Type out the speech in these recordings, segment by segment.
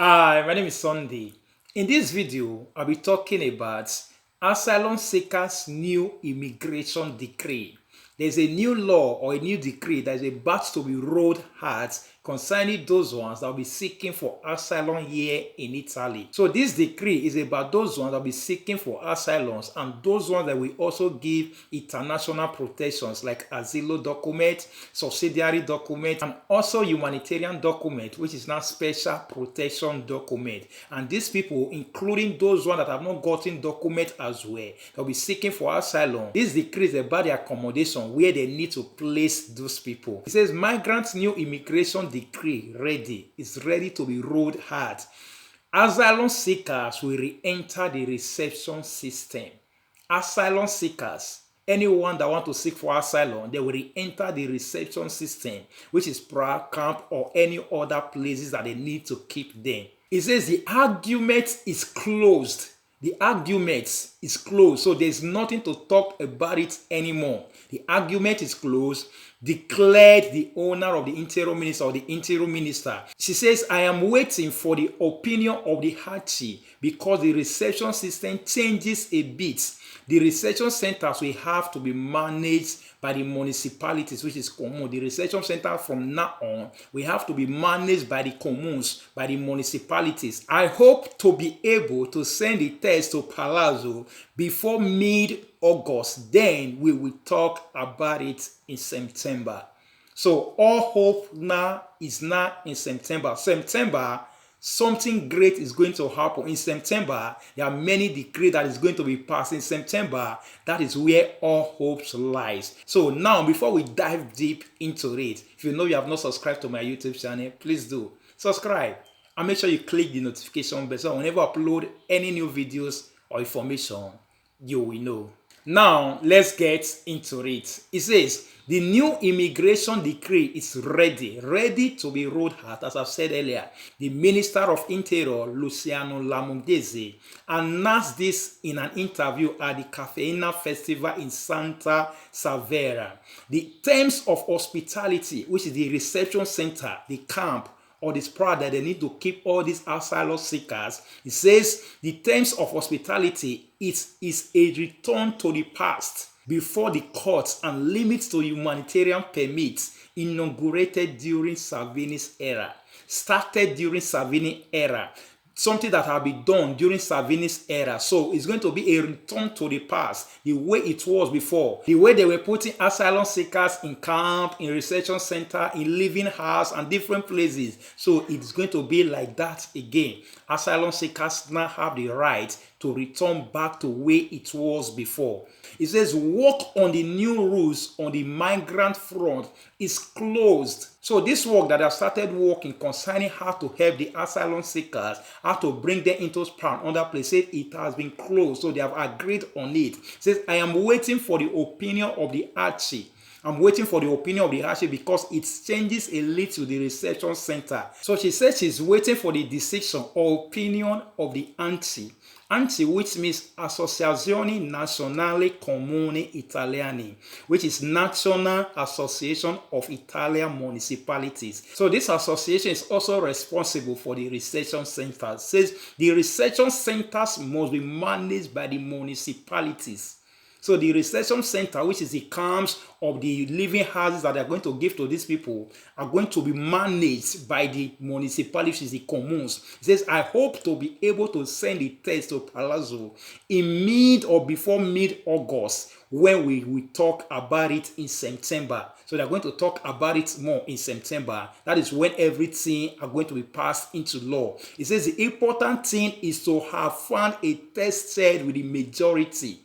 Hi, my name is Sunday. In this video, I'll be talking about asylum seekers' new immigration decree. There's a new law or a new decree that is about to be rolled out concerning those ones that will be seeking for asylum here in Italy. So this decree is about those ones that will be seeking for asylums and those ones that will also give international protections like asylum document, subsidiary document, and also humanitarian document, which is now special protection document. And these people, including those ones that have not gotten document as well, they'll be seeking for asylum. This decree is about the accommodation where they need to place those people. It says migrants' new immigration decree is ready to be rolled out. Asylum seekers will re-enter the reception system. Asylum seekers, anyone that want to seek for asylum, they will re-enter the reception system, which is prayer camp or any other places that they need to keep them. It says the argument is closed. The argument is closed, so there's nothing to talk about it anymore. The argument is closed, declared the owner of the interior minister or the interior minister. She says, I am waiting for the opinion of the Hachi because the reception system changes a bit. The reception centers will have to be managed by the municipalities, which is commune. The reception center from now on will have to be managed by the communes, by the municipalities. I hope to be able to send the test to Palazzo before mid-August. Then we will talk about it in September. So all hope now is now in September. Something great is going to happen in September. There are many decrees that is going to be passed in September. That is where all hopes lies. So now, before we dive deep into it, if you know you have not subscribed to my YouTube channel, please do subscribe and make sure you click the notification bell so whenever I upload any new videos or information, you will know. Now, let's get into it. It says, the new immigration decree is ready to be rolled out, as I've said earlier. The Minister of Interior, Luciano Lamondese, announced this in an interview at the Cafeina Festival in Santa Severa. The terms of hospitality, which is the reception center, the camp, or the spread that they need to keep all these asylum seekers. It says the terms of hospitality is a return to the past before the courts and limits to humanitarian permits inaugurated during Salvini's era. Started during Salvini's era. Something that had been done during Salvini's era. So it's going to be a return to the past, the way it was before. The way they were putting asylum seekers in camp, in reception center, in living house, and different places. So it's going to be like that again. Asylum seekers now have the right to return back to where it was before. It says work on the new rules on the migrant front is closed. So this work that I've started working concerning how to help the asylum seekers, how to bring them into span other places, it has been closed. So they have agreed on it. It says, I am waiting for the opinion of the Archie. I'm waiting for the opinion of the Archie because it changes a little the reception center. So she says she's waiting for the decision or opinion of the Archie. ANCI, which means Associazione Nazionale Comuni Italiani, which is National Association of Italian Municipalities. So this association is also responsible for the reception centers. It says the reception centers must be managed by the municipalities. So the reception center, which is the camps of the living houses that they are going to give to these people, are going to be managed by the municipality, which is the communes. It says, I hope to be able to send the test to Palazzo in mid or before mid-August when we will talk about it in September. So they're going to talk about it more in September. That is when everything are going to be passed into law. It says the important thing is to have found a test said with the majority.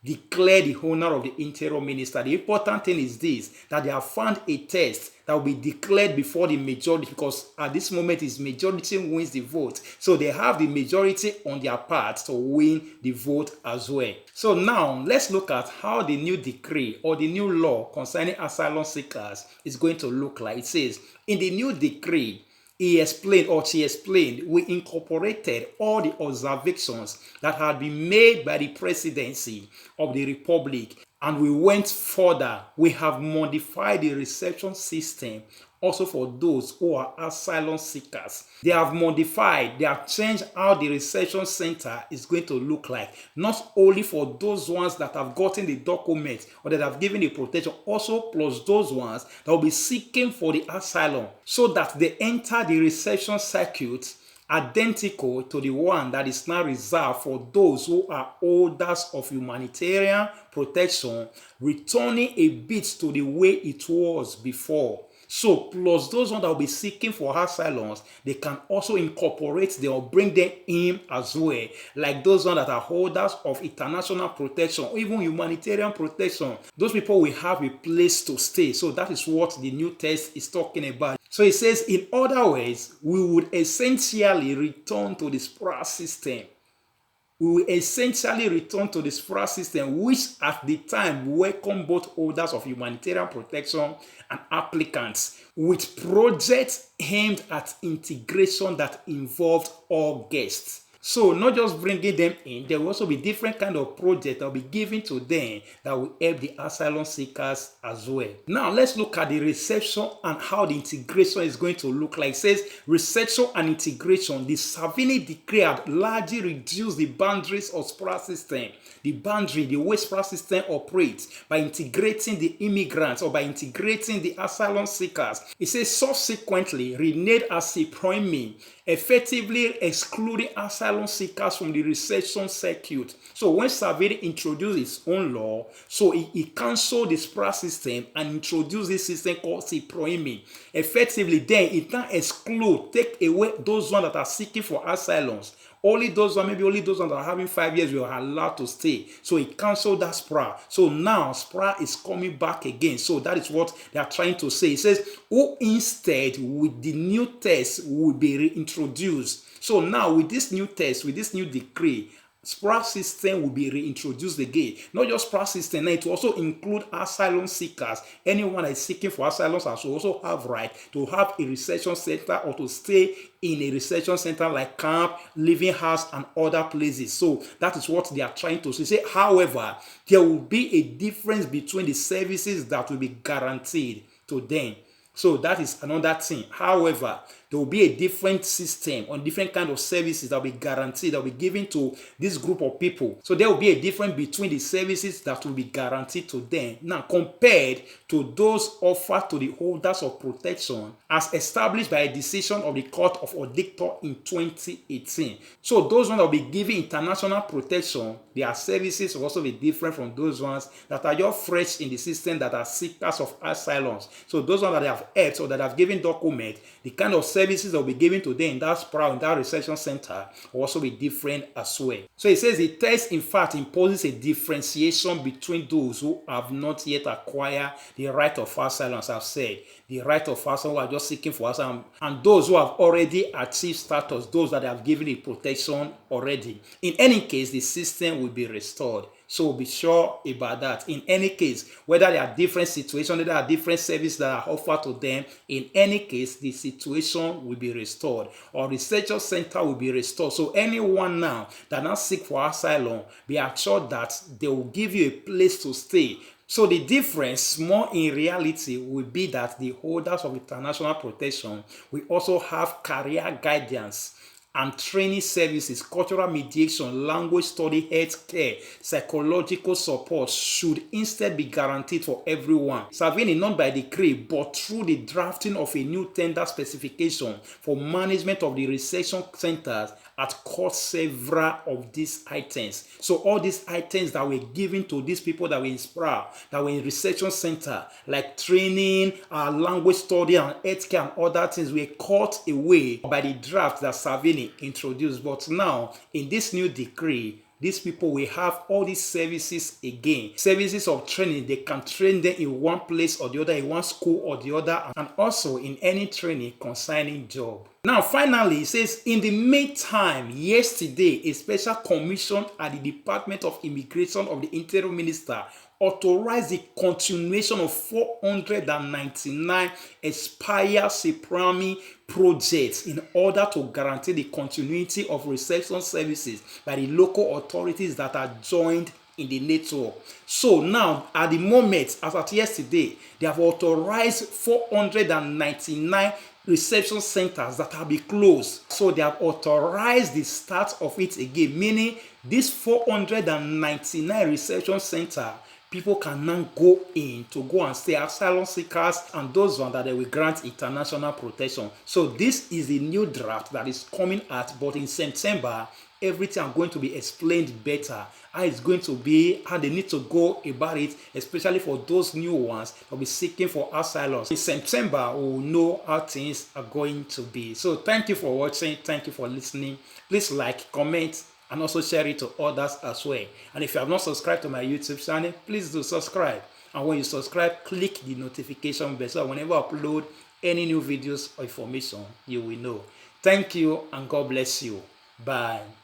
Declare the owner of the interior minister. The important thing is this, that they have found a test that will be declared before the majority, because at this moment is majority wins the vote. So they have the majority on their part to win the vote as well. So now let's look at how the new decree or the new law concerning asylum seekers is going to look like. It says, in the new decree, she explained, we incorporated all the observations that had been made by the presidency of the Republic, and we went further. We have modified the reception system also for those who are asylum seekers. They have modified, they have changed how the reception center is going to look like, not only for those ones that have gotten the document or that have given the protection, also plus those ones that will be seeking for the asylum, so that they enter the reception circuit identical to the one that is now reserved for those who are holders of humanitarian protection, returning a bit to the way it was before. So, plus those ones that will be seeking for asylums, they can also incorporate them or bring them in as well, like those ones that are holders of international protection or even humanitarian protection. Those people will have a place to stay. So that is what the new text is talking about. So it says, in other words, we would essentially return to the SPRA system. We will essentially return to the SPRA system, which at the time welcomed both holders of humanitarian protection and applicants, with projects aimed at integration that involved all guests. So not just bringing them in, there will also be different kind of projects that will be given to them that will help the asylum seekers as well. Now let's look at the reception and how the integration is going to look like. It says reception and integration. The Savini decree had largely reduced the boundaries of SPRA system. The way SPRA system operates by integrating the immigrants or by integrating the asylum seekers. It says subsequently renamed as a proimi, effectively excluding asylum seekers from the reception circuit. So when Savini introduced his own law, so he cancelled the SPRA system and introduced this system called Proimi. Effectively, then it now take away those ones that are seeking for asylums. Only those ones, maybe only those ones that are having 5 years will are allowed to stay. So he cancelled that SPRA. So now SPRA is coming back again. So that is what they are trying to say. It says, who instead with the new test will be reintroduced. So now with this new test, with this new decree, SPRA system will be reintroduced again. Not just SPRA system, it will also include asylum seekers. Anyone that is seeking for asylum has also have right to have a reception center or to stay in a reception center like camp, living house, and other places. So that is what they are trying to say. However, there will be a difference between the services that will be guaranteed to them. So that is another thing. However, there will be a different system on different kind of services that will be guaranteed, that will be given to this group of people. So there will be a difference between the services that will be guaranteed to them now compared to those offered to the holders of protection as established by a decision of the Court of Auditor in 2018. So those ones that will be given international protection, their services will also be different from those ones that are just fresh in the system that are seekers of asylums. So those ones that have helped or that have given documents, the kind of services that will be given to them in that SPRA, in that reception center, will also be different as well. So it says the text, in fact, imposes a differentiation between those who have not yet acquired the right of asylum, as I've said, the right of asylum who are just seeking for asylum, and those who have already achieved status, those that have given the protection already. In any case, the system will be restored. So be sure about that. In any case, whether there are different situations, whether there are different services that are offered to them, in any case, the situation will be restored or research center will be restored. So anyone now that now seek for asylum, be assured that they will give you a place to stay. So the difference more in reality will be that the holders of international protection will also have career guidance and training services, cultural mediation, language study, health care, psychological support should instead be guaranteed for everyone. Savini, not by decree, but through the drafting of a new tender specification for management of the reception centers at cost several of these items. So all these items that were given to these people that were in SPRA, that were in reception center, like training, language study, and healthcare and other things were cut away by the draft that Savini introduced. But now, in this new decree, these people will have all these services again. Services of training, they can train them in one place or the other, in one school or the other, and also in any training concerning job. Now, finally, it says, in the meantime, yesterday, a special commission at the Department of Immigration of the Interior Minister authorized the continuation of 499 expired SPRAMI projects in order to guarantee the continuity of reception services by the local authorities that are joined in the network. So now, at the moment, as at yesterday, they have authorized 499 reception centers that have been closed. So they have authorized the start of it again, meaning this 499 reception center, people can now go in to go and stay, asylum seekers and those ones that they will grant international protection. So this is a new draft that is coming out, but in September, everything are going to be explained better, how it's going to be, how they need to go about it, especially for those new ones that will be seeking for asylum. In September, we will know how things are going to be. So thank you for watching. Thank you for listening. Please like, comment, and also share it to others as well. And if you have not subscribed to my YouTube channel, please do subscribe. And when you subscribe, click the notification bell so whenever I upload any new videos or information, you will know. Thank you and God bless you. Bye.